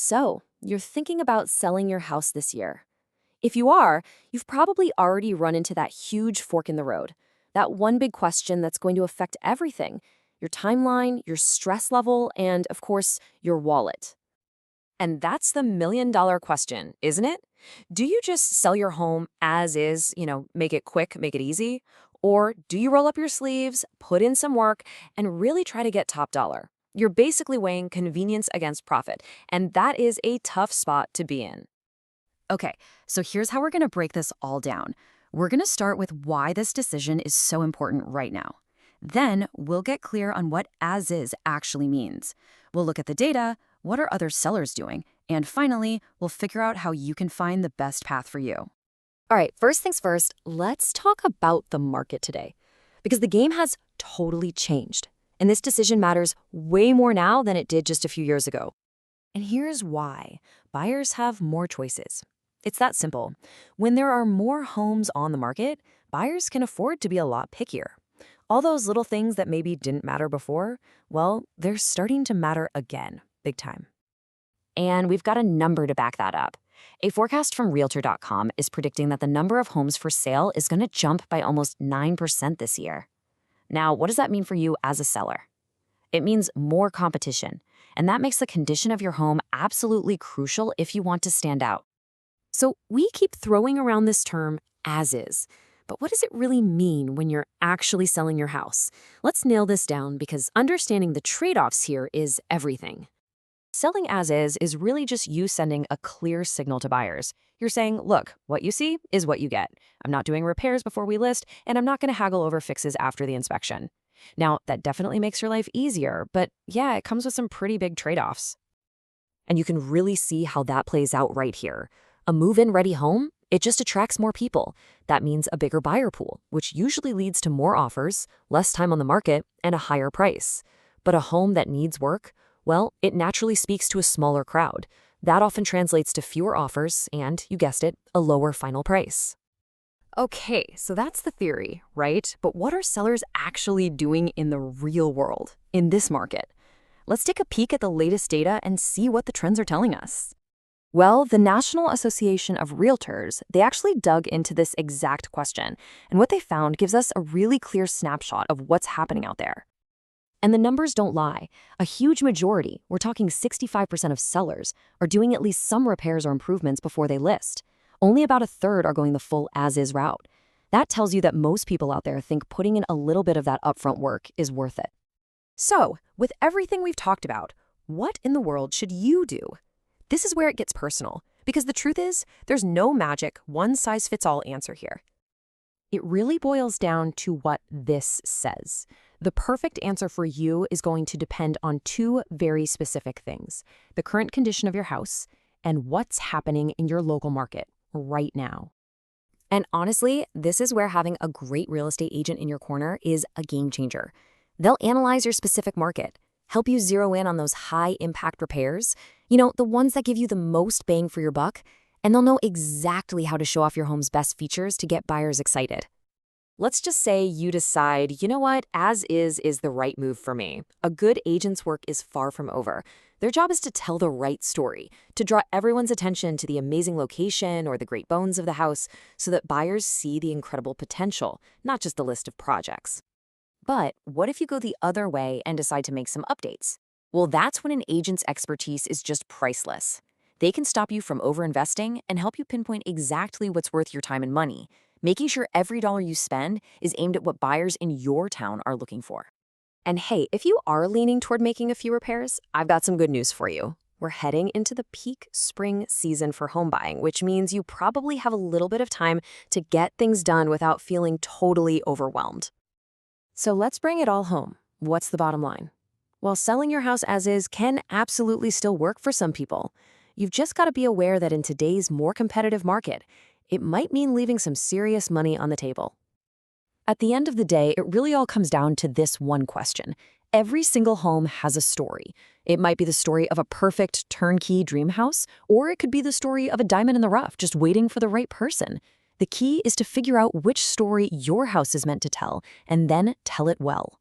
So, you're thinking about selling your house this year. If you are, you've probably already run into that huge fork in the road. That one big question that's going to affect everything: your timeline, your stress level, and of course, your wallet. And that's the million-dollar question, isn't it? Do you just sell your home as is, make it quick, make it easy? Or do you roll up your sleeves, put in some work, and really try to get top dollar? You're basically weighing convenience against profit, and that is a tough spot to be in. Okay, so here's how we're going to break this all down. We're going to start with why this decision is so important right now. Then we'll get clear on what as is actually means. We'll look at the data, what are other sellers doing, and finally, we'll figure out how you can find the best path for you. All right, first things first, let's talk about the market today. Because the game has totally changed. And this decision matters way more now than it did just a few years ago. And here's why. Buyers have more choices. It's that simple. When there are more homes on the market, buyers can afford to be a lot pickier. All those little things that maybe didn't matter before, well, they're starting to matter again, big time. And we've got a number to back that up. A forecast from Realtor.com is predicting that the number of homes for sale is going to jump by almost 9% this year. Now, what does that mean for you as a seller? It means more competition, and that makes the condition of your home absolutely crucial if you want to stand out. So we keep throwing around this term as is, but what does it really mean when you're actually selling your house? Let's nail this down because understanding the trade-offs here is everything. Selling as is really just you sending a clear signal to buyers. You're saying, look, what you see is what you get. I'm not doing repairs before we list, and I'm not going to haggle over fixes after the inspection. Now, that definitely makes your life easier, but yeah, it comes with some pretty big trade-offs. And you can really see how that plays out right here. A move-in ready home, it just attracts more people. That means a bigger buyer pool, which usually leads to more offers, less time on the market, and a higher price. But a home that needs work, well, it naturally speaks to a smaller crowd. That often translates to fewer offers and, you guessed it, a lower final price. Okay, so that's the theory, right? But what are sellers actually doing in the real world, in this market? Let's take a peek at the latest data and see what the trends are telling us. Well, the National Association of Realtors, they actually dug into this exact question, and what they found gives us a really clear snapshot of what's happening out there. And the numbers don't lie. A huge majority, we're talking 65% of sellers, are doing at least some repairs or improvements before they list. Only about a third are going the full as-is route. That tells you that most people out there think putting in a little bit of that upfront work is worth it. So, with everything we've talked about, what in the world should you do? This is where it gets personal, because the truth is, there's no magic, one-size-fits-all answer here. It really boils down to what this says. The perfect answer for you is going to depend on two very specific things: the current condition of your house and what's happening in your local market right now. And honestly, this is where having a great real estate agent in your corner is a game changer. They'll analyze your specific market, help you zero in on those high-impact repairs, the ones that give you the most bang for your buck, and they'll know exactly how to show off your home's best features to get buyers excited. Let's just say you decide, you know what, as is the right move for me. A good agent's work is far from over. Their job is to tell the right story, to draw everyone's attention to the amazing location or the great bones of the house so that buyers see the incredible potential, not just the list of projects. But what if you go the other way and decide to make some updates? Well, that's when an agent's expertise is just priceless. They can stop you from overinvesting and help you pinpoint exactly what's worth your time and money, making sure every dollar you spend is aimed at what buyers in your town are looking for. And hey, if you are leaning toward making a few repairs, I've got some good news for you. We're heading into the peak spring season for home buying, which means you probably have a little bit of time to get things done without feeling totally overwhelmed. So let's bring it all home. What's the bottom line? Well, selling your house as is can absolutely still work for some people. You've just got to be aware that in today's more competitive market, it might mean leaving some serious money on the table. At the end of the day, it really all comes down to this one question. Every single home has a story. It might be the story of a perfect turnkey dream house, or it could be the story of a diamond in the rough just waiting for the right person. The key is to figure out which story your house is meant to tell, and then tell it well.